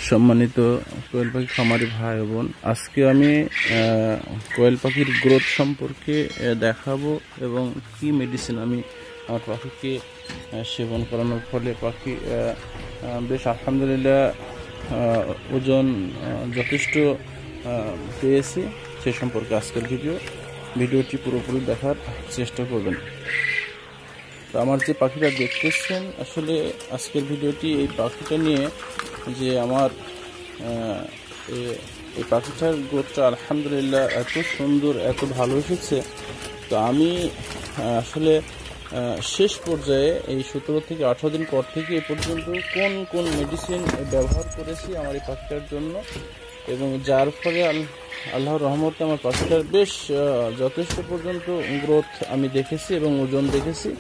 সম্মানিত কোয়েল পাখি খামারি ভাই বোন, আজকে আমি কোয়েল পাখির গ্রোথ সম্পর্কে দেখাবো এবং কি মেডিসিন আমি আমার পাখিকে সেবন করানোর ফলে পাখি বেশ আলহামদুলিল্লাহ ওজন যথেষ্ট পেয়েছি সে সম্পর্কে আজকের ভিডিওটি পুরোপুরি দেখার চেষ্টা করবেন। তো আমার যে পাখিটা দেখতেছেন, আসলে আজকের ভিডিওটি এই পাখিটা নিয়ে, যে আমার এই পাখিটার গ্রোথটা আলহামদুলিল্লাহ এত সুন্দর, এত ভালো এসেছে। তো আমি আসলে শেষ পর্যায়ে এই 17 থেকে 18 দিন পর থেকে এ পর্যন্ত কোন কোন মেডিসিন ব্যবহার করেছি আমার এই পাখিটার জন্য, এবং যার ফলে আল্লাহর রহমতে আমার পাখিটার বেশ যথেষ্ট পর্যন্ত গ্রোথ আমি দেখেছি এবং ওজন দেখেছি,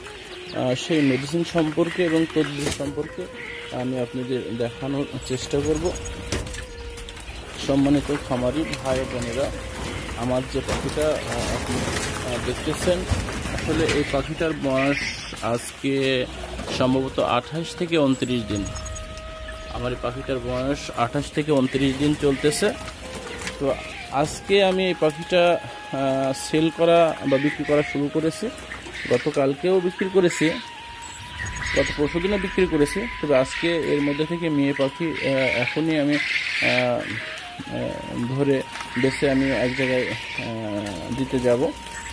সেই মেডিসিন সম্পর্কে এবং তদবির সম্পর্কে আমি আপনাদের দেখানোর চেষ্টা করব। সম্মানিত খামারি ভাই বোনেরা, আমার যে পাখিটা আপনি দেখতেছেন, আসলে এই পাখিটার বয়স আজকে সম্ভবত 28 থেকে 29 দিন। আমার এই পাখিটার বয়স 28 থেকে 29 দিন চলতেছে। তো আজকে আমি এই পাখিটা সেল করা বা বিক্রি করা শুরু করেছি। গতকালকেও বিক্রি করেছি, গত পরশু দিনও বিক্রি করেছি। তবে আজকে এর মধ্যে থেকে মেয়ে পাখি এখনই আমি ধরে বেছে আমি এক জায়গায় দিতে যাব।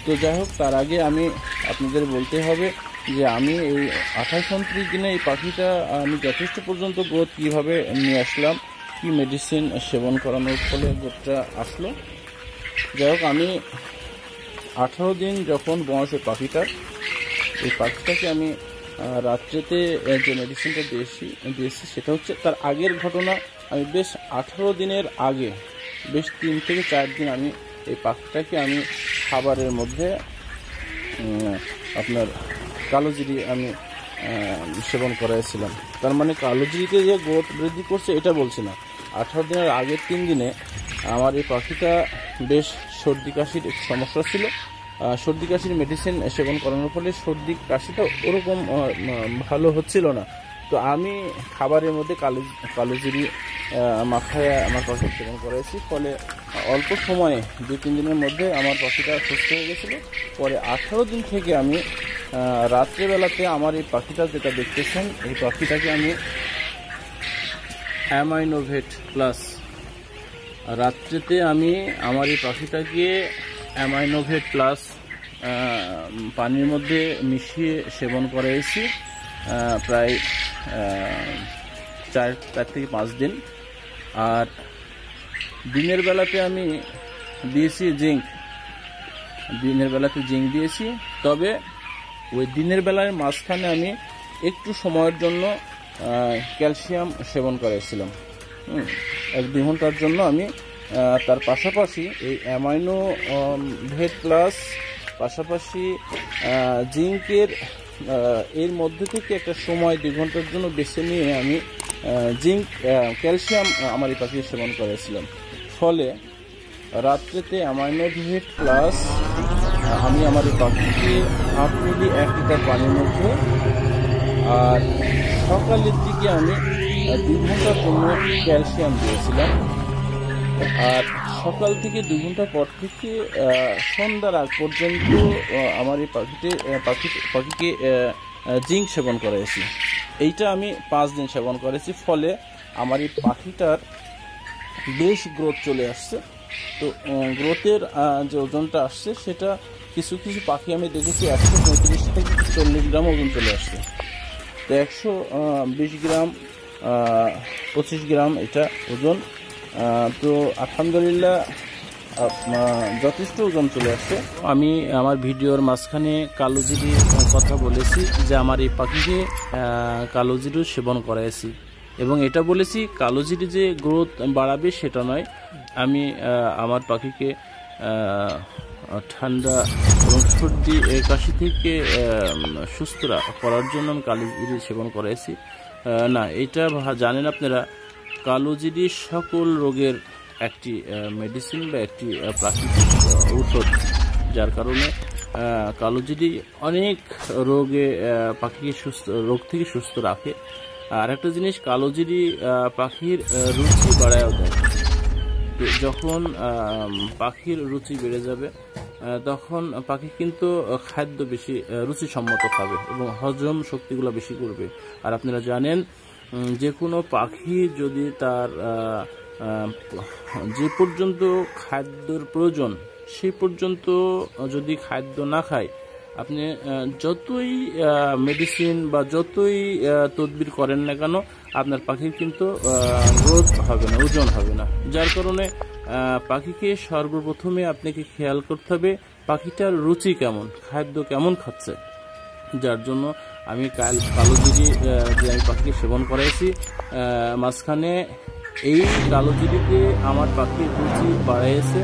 তো যাই হোক, তার আগে আমি আপনাদের বলতে হবে যে আমি এই 28-29 দিনে এই পাখিটা আমি যথেষ্ট পর্যন্ত গ্রোথ কীভাবে নিয়ে আসলাম, কি মেডিসিন সেবন করানোর ফলে গ্রোথটা আসলো। যাই হোক, আমি 18 দিন যখন বয়সের পাখিটার, এই পাখিটাকে আমি রাত্রেতে যে মেডিসিনটা দিয়েছি সেটা হচ্ছে তার আগের ঘটনা। আমি বেশ 18 দিনের আগে, বেশ 3 থেকে 4 দিন আমি এই পাখিটাকে আমি খাবারের মধ্যে আপনার কালোজিরি আমি সেবন করাইছিলাম। তার মানে কালোজিরিতে যে গ্রোথ বৃদ্ধি করছে এটা বলছি না। 18 দিনের আগের 3 দিনে আমার এই পাখিটা বেশ সর্দি কাশির সমস্যা ছিল। সর্দি কাশির মেডিসিন সেবন করানোর ফলে সর্দি কাশিটা ওরকম ভালো হচ্ছিল না। তো আমি খাবারের মধ্যে কালোজিরি মাখায় আমার পাখি সেবন করেছি, ফলে অল্প সময়ে 2-3 দিনের মধ্যে আমার পাখিটা সুস্থ হয়ে গেছিলো। পরে 18 দিন থেকে আমি রাত্রেবেলাতে আমার এই পাখিটা যেটা দেখতেছেন, এই পাখিটাকে আমি অ্যামাইনোভেট প্লাস, রাত্রেতে আমি আমার এই পাখিটাকে অ্যামাইনোভেট প্লাস পানির মধ্যে মিশিয়ে সেবন করাইছি প্রায় 4 থেকে 5 দিন। আর দিনের বেলাতে আমি দিয়েছি জিঙ্ক, দিয়েছি। তবে ওই দিনের বেলার মাঝখানে আমি একটু সময়ের জন্য ক্যালসিয়াম সেবন করাইছিলাম 1-2 ঘন্টার জন্য। আমি তার পাশাপাশি এই অ্যামাইনো ভেট প্লাস পাশাপাশি জিঙ্কের এর মধ্যে থেকে একটা সময় 2 ঘন্টার জন্য বেছে নিয়ে আমি জিঙ্ক ক্যালসিয়াম আমার এই পাখিকে সেবন করেছিলাম। ফলে রাত্রেতে অ্যামাইনো ভেট প্লাস আমি আমার এই পাখিকে 1/2 মিলি 1 লিটার পানির মধ্যে, আর সকালের দিকে আমি 2 ঘন্টার জন্য ক্যালসিয়াম দিয়েছিলাম। আর সকাল থেকে 2 ঘন্টা পর থেকে সন্ধ্যার আগ পর্যন্ত আমার এই পাখিকে জিঙ্ক সেবন করেছি। এইটা আমি 5 দিন সেবন করেছি। ফলে আমার এই পাখিটার বেশ গ্রোথ চলে আসছে। তো গ্রোথের যে ওজনটা আসছে, সেটা কিছু কিছু পাখি আমি দেখেছি 135 থেকে 40 গ্রাম ওজন চলে আসছে। তো 120 গ্রাম 25 গ্রাম এটা ওজন। তো আলহামদুলিল্লাহ যথেষ্ট ওজন চলে আসছে। আমি আমার ভিডিওর মাঝখানে কালোজিরির কথা বলেছি যে আমার এই পাখিকে কালোজিরু সেবন করাইছি। এবং এটা বলেছি কালোজিরি যে গ্রোথ বাড়াবে সেটা নয়, আমি আমার পাখিকে ঠান্ডা এবং সর্দি কাশি থেকে সুস্থ করার জন্য আমি কালোজিরি সেবন করাইছি। না, এটা জানেন আপনারা, কালোজিরি সকল রোগের একটি মেডিসিন বা একটি প্রাকৃতিক ঔষধ, যার কারণে কালোজিরি অনেক পাখিকে রোগ থেকে সুস্থ রাখে। আর একটা জিনিস, কালোজিরি পাখির রুচি বাড়ায় দেয়। যখন পাখির রুচি বেড়ে যাবে তখন পাখি কিন্তু খাদ্য বেশি রুচিসম্মত খাবে এবং হজম শক্তিগুলো বেশি করবে। আর আপনারা জানেন যে কোনো পাখি যদি তার যে পর্যন্ত খাদ্যের প্রয়োজন সেই পর্যন্ত যদি খাদ্য না খায়, আপনি যতই মেডিসিন বা যতই তদবির করেন না কেন, আপনার পাখির কিন্তু গ্রোথ হবে না, ওজন হবে না। যার কারণে পাখিকে সর্বপ্রথমে আপনাকে খেয়াল করতে হবে পাখিটার রুচি কেমন, খাদ্য কেমন খাচ্ছে। যার জন্য আমি কালোজিরি যে আমি পাখিকে সেবন করাইছি, মাঝখানে এই কালোজিরিতে আমার পাখির রুচি বাড়াইছে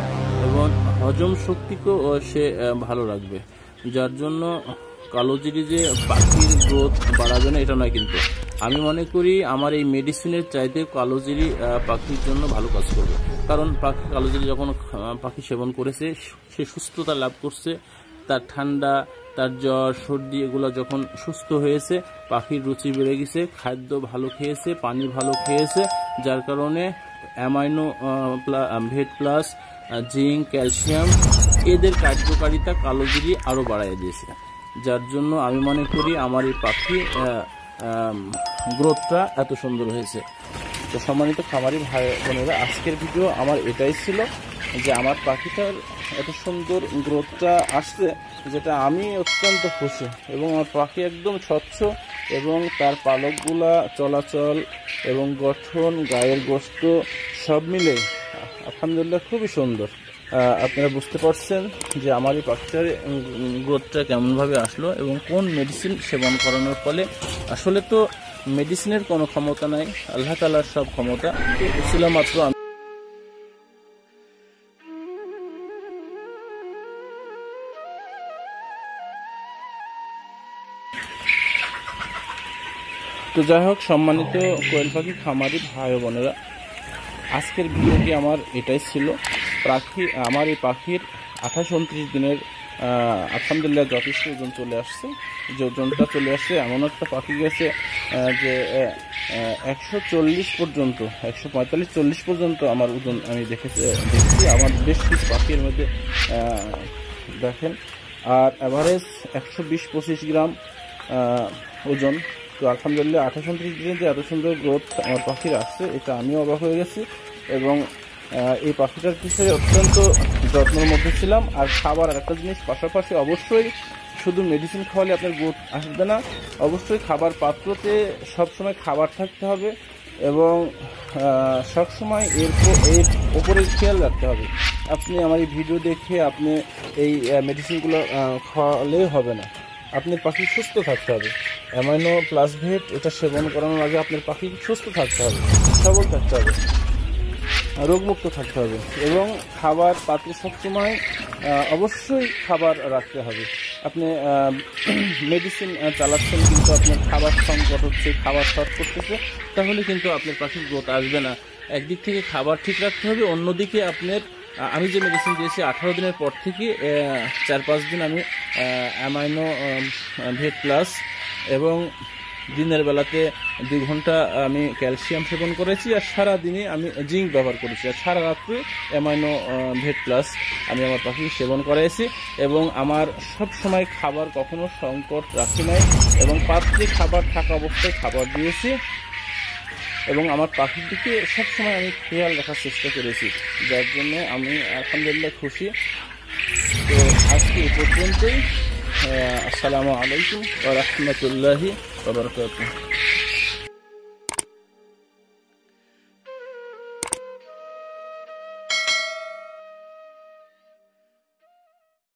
এবং হজম শক্তিকেও সে ভালো রাখবে। যার জন্য কালোজিরি যে পাখির গ্রোথ বাড়াবে না এটা নয়, কিন্তু আমি মনে করি আমার এই মেডিসিনের চাইতে কালোজিরি পাখির জন্য ভালো কাজ করবে। কারণ কালোজিরি যখন পাখি সেবন করেছে সে সুস্থতা লাভ করছে, তার ঠান্ডা, তার জ্বর, সর্দি এগুলো যখন সুস্থ হয়েছে, পাখির রুচি বেড়ে গেছে, খাদ্য ভালো খেয়েছে, পানি ভালো খেয়েছে, যার কারণে অ্যামাইনো ভেট প্লাস, জিঙ্ক, ক্যালসিয়াম এদের কার্যকারিতা কালোজিরি আরও বাড়াই দিয়েছে। যার জন্য আমি মনে করি আমার এই পাখি গ্রোথটা এত সুন্দর হয়েছে। তো সম্মানিত খামারি ভাই বোনেরা, আজকের ভিডিও আমার এটাই ছিল যে আমার পাখিটার এত সুন্দর গ্রোথটা আসছে, যেটা আমি অত্যন্ত খুশি। এবং আমার পাখি একদম স্বচ্ছ এবং তার পালকগুলা চলাচল এবং গঠন, গায়ের গোস্ত সব মিলে আলহামদুলিল্লাহ খুবই সুন্দর। আপনারা বুঝতে পারছেন যে আমার এই পাখিটার গ্রোথটা কেমনভাবে আসলো এবং কোন মেডিসিন সেবন করানোর ফলে। আসলে তো মেডিসিনের কোনো ক্ষমতা নাই, আল্লাহ তাআলার সব ক্ষমতা ছিল মাত্র। তো যাই হোক, সম্মানিত কোয়েল পাখি খামারি ভাই বোনেরা, আজকের ভিডিওটি আমার এটাই ছিল। আমার এই পাখির 28-29 দিনের আলহামদুলিল্লাহ যথেষ্ট ওজন চলে আসছে। যে ওজনটা চলে আসছে, এমন একটা পাখি গেছে যে 140 পর্যন্ত, 145-140 পর্যন্ত আমার ওজন আমি দেখেছি। আমার বেশ কিছু পাখির মধ্যে দেখেন, আর অ্যাভারেজ 120-25 গ্রাম ওজন। তো আলহামদুলিল্লাহ 28-29 দিনে যে এত সুন্দর গ্রোথ আমার পাখির আসছে, এটা আমিও অবাক হয়ে গেছি। এবং এই পাখিটার পিছনে অত্যন্ত যত্নের মধ্যে ছিলাম। আর খাবার আরেকটা জিনিস, পাশাপাশি অবশ্যই শুধু মেডিসিন খাওয়ালে আপনার গ্রোথ আসবে না, অবশ্যই খাবার পাত্রতে সবসময় খাবার থাকতে হবে এবং সবসময় এর ওপরে খেয়াল রাখতে হবে। আপনি আমার এই ভিডিও দেখে আপনি এই মেডিসিনগুলো খাওয়ালেই হবে না, আপনার পাখি সুস্থ থাকতে হবে। অ্যামাইনো প্লাস ভেট এটা সেবন করানোর আগে আপনার পাখি সুস্থ থাকতে হবে, সবল থাকতে হবে, রোগমুক্ত থাকতে হবে এবং খাবার পাত্রে সবসময় অবশ্যই খাবার রাখতে হবে। আপনি মেডিসিন চালাচ্ছেন কিন্তু আপনার খাবার সংকট হচ্ছে, খাবার শর্ট করতেছে, তাহলে কিন্তু আপনার পাখির গ্রোথ আসবে না। একদিক থেকে খাবার ঠিক রাখতে হবে, অন্যদিকে আপনার আমি যে মেডিসিন দিয়েছি 18 দিনের পর থেকে 4-5 দিন আমি অ্যামাইনো ভেট প্লাস এবং দিনের বেলাতে 2 ঘন্টা আমি ক্যালসিয়াম সেবন করেছি, আর সারা দিনে আমি জিঙ্ক ব্যবহার করেছি, আর সারা রাত্রে অ্যামাইনো ভেট প্লাস আমি আমার পাখি সেবন করাইছি। এবং আমার সব সময় খাবার কখনো সংকট রাখি নাই এবং পাত্রে খাবার থাকা অবস্থায় খাবার দিয়েছি এবং আমার পাখির দিকে সবসময় আমি খেয়াল রাখার চেষ্টা করেছি, যার জন্য আমি আলহামদুলিল্লাহ খুশি। তো আজকে এই পর্যন্তই। আসসালামু আলাইকুম ওয়া রাহমাতুল্লাহি ওয়া বারাকাতুহু।